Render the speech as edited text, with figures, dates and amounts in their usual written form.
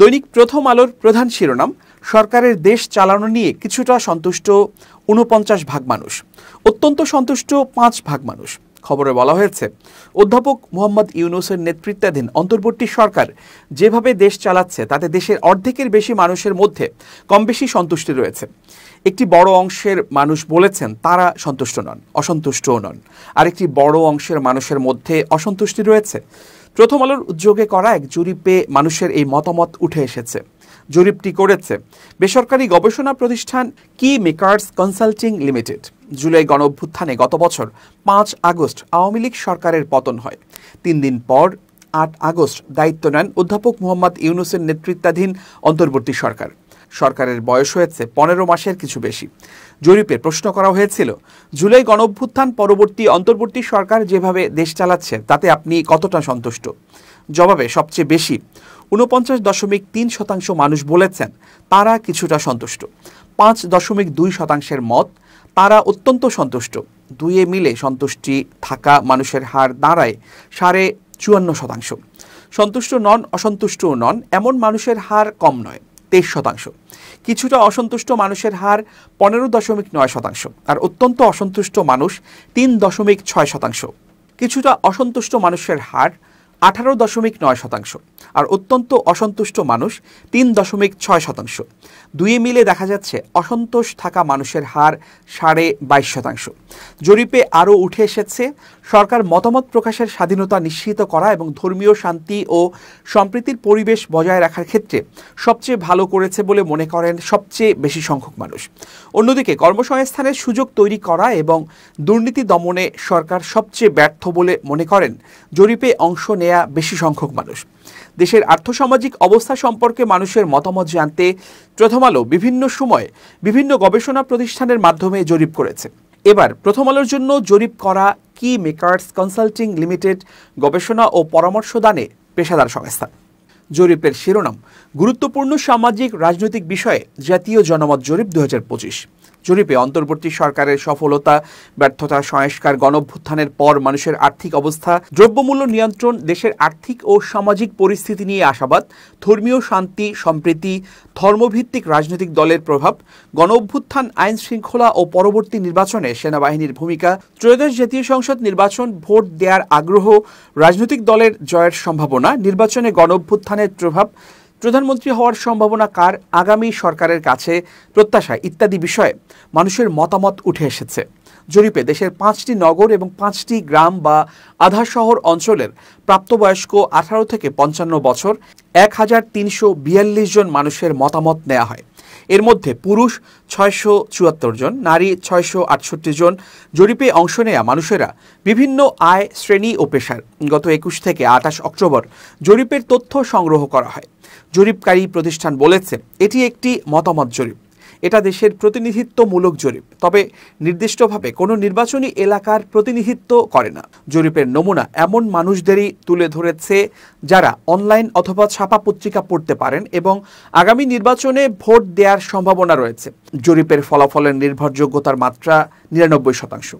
দৈনিক প্রথম আলোর প্রধান শিরোনাম, সরকারের দেশ চালানো নিয়ে কিছুটা সন্তুষ্ট ৪৯ মানুষ, অত্যন্ত সন্তুষ্ট ৫ মানুষ। খবরে বলা হয়েছে, অধ্যাপক মোহাম্মদ ইউনূসের নেতৃত্বাধীন অন্তর্বর্তী সরকার যেভাবে দেশ চালাচ্ছে তাতে দেশের অর্ধেকের বেশি মানুষের মধ্যে কম বেশি সন্তুষ্টি রয়েছে। একটি বড় অংশের মানুষ বলেছেন তারা সন্তুষ্ট নন, অসন্তুষ্টও নন। আরেকটি বড় অংশের মানুষের মধ্যে অসন্তুষ্টি রয়েছে। প্রথম আলোর উদ্যোগে করা এক জরিপে মানুষের এই মতামত উঠে এসেছে। জরিপটি করেছে বেসরকারি গবেষণা প্রতিষ্ঠান কি মেকার্স কনসাল্টিং লিমিটেড। জুলাই গণঅভ্যুত্থানে গত বছর ৫ আগস্ট আওয়ামী লীগ সরকারের পতন হয়। ৩ দিন পর ৮ আগস্ট দায়িত্ব নেন অধ্যাপক মোহাম্মদ ইউনূসের নেতৃত্বাধীন অন্তর্বর্তী সরকার। সরকারের বয়স হয়েছে ১৫ মাসের কিছু বেশি। জরিপে প্রশ্ন করা হয়েছিল, জুলাই গণঅভ্যুত্থান পরবর্তী অন্তর্বর্তী সরকার যেভাবে দেশ চালাচ্ছে তাতে আপনি কতটা সন্তুষ্ট? জবাবে সবচেয়ে বেশি ৪৯.৩% মানুষ বলেছেন তারা কিছুটা সন্তুষ্ট। ৫.২% মত তারা অত্যন্ত সন্তুষ্ট। দুইয়ে মিলে সন্তুষ্টি থাকা মানুষের হার দাঁড়ায় ৫.৫৪%। সন্তুষ্ট নন, অসন্তুষ্টও নন এমন মানুষের হার কম নয়, ২৩%। কিছুটা অসন্তুষ্ট মানুষের হার ১৫.৯%, আর অত্যন্ত অসন্তুষ্ট মানুষ ৩.৬%। কিছুটা অসন্তুষ্ট মানুষের হার ১৮.৯%, আর অত্যন্ত অসন্তুষ্ট মানুষ ৩.৬%। দুইয়ে মিলে দেখা যাচ্ছে অসন্তোষ থাকা মানুষের হার ২২.৫%। জরিপে আরও উঠে এসেছে, সরকার মতামত প্রকাশের স্বাধীনতা নিশ্চিত করা এবং ধর্মীয় শান্তি ও সম্প্রীতির পরিবেশ বজায় রাখার ক্ষেত্রে সবচেয়ে ভালো করেছে বলে মনে করেন সবচেয়ে বেশি সংখ্যক মানুষ। অন্যদিকে কর্মসংস্থানের সুযোগ তৈরি করা এবং দুর্নীতি দমনে সরকার সবচেয়ে ব্যর্থ বলে মনে করেন জরিপে অংশ নেয়া বেশি সংখ্যক মানুষ। দেশের আর্থসামাজিক অবস্থা সম্পর্কে মানুষের মতামত জানতে প্রথম আলো বিভিন্ন সময় বিভিন্ন গবেষণা প্রতিষ্ঠানের মাধ্যমে জরিপ করেছে। এবার প্রথম আলোর জন্য জরিপ করা কি মেকার্স কনসাল্টিং লিমিটেড গবেষণা ও পরামর্শদানে পেশাদার সংস্থা। জরিপের শিরোনাম, গুরুত্বপূর্ণ সামাজিক রাজনৈতিক বিষয়ে জাতীয় জনমত জরিপ ২০২৫। জরিপে অন্তর্বর্তী সরকারের সফলতা, ব্যর্থতা, সংস্কার, গণঅভ্যুত্থানের পর মানুষের আর্থিক অবস্থা, দ্রব্যমূল্য নিয়ন্ত্রণ, দেশের আর্থিক ও সামাজিক পরিস্থিতি নিয়ে আশাবাদ, ধর্মীয় শান্তি সম্প্রীতি, ধর্মভিত্তিক রাজনৈতিক দলের প্রভাব, গণঅভ্যুত্থান, আইন শৃঙ্খলা ও পরবর্তী নির্বাচনে সেনাবাহিনীর ভূমিকা, ত্রয়োদশ জাতীয় সংসদ নির্বাচন, ভোট দেওয়ার আগ্রহ, রাজনৈতিক দলের জয়ের সম্ভাবনা, নির্বাচনে গণঅভ্যুত্থানের প্রভাব, প্রধানমন্ত্রী হওয়ার সম্ভাবনা কার, আগামী সরকারের কাছে প্রত্যাশা ইত্যাদি বিষয়ে মানুষের মতামত উঠে এসেছে। জরিপে দেশের ৫টি নগর এবং ৫টি গ্রাম বা আধা শহর অঞ্চলের প্রাপ্তবয়স্ক ১৮ থেকে ৫৫ বছর ১,৩৪২ জন মানুষের মতামত নেওয়া হয়। এর মধ্যে পুরুষ ৬৭৪ জন, নারী ৬৬৮ জন। জরিপে অংশ নেয়া মানুষেরা বিভিন্ন আয় শ্রেণী ও পেশার। গত ২১ থেকে ২৮ অক্টোবর জরিপের তথ্য সংগ্রহ করা হয়। জরিপকারী প্রতিষ্ঠান বলেছে এটি একটি মতামত জরিপ, এটা দেশের প্রতিনিধিত্বমূলক জরিপ, তবে নির্দিষ্টভাবে কোনো নির্বাচনী এলাকার প্রতিনিধিত্ব করে না। জরিপের নমুনা এমন মানুষদেরই তুলে ধরেছে যারা অনলাইন অথবা ছাপা পত্রিকা পড়তে পারেন এবং আগামী নির্বাচনে ভোট দেওয়ার সম্ভাবনা রয়েছে। জরিপের ফলাফলের নির্ভরযোগ্যতার মাত্রা ৯৯%।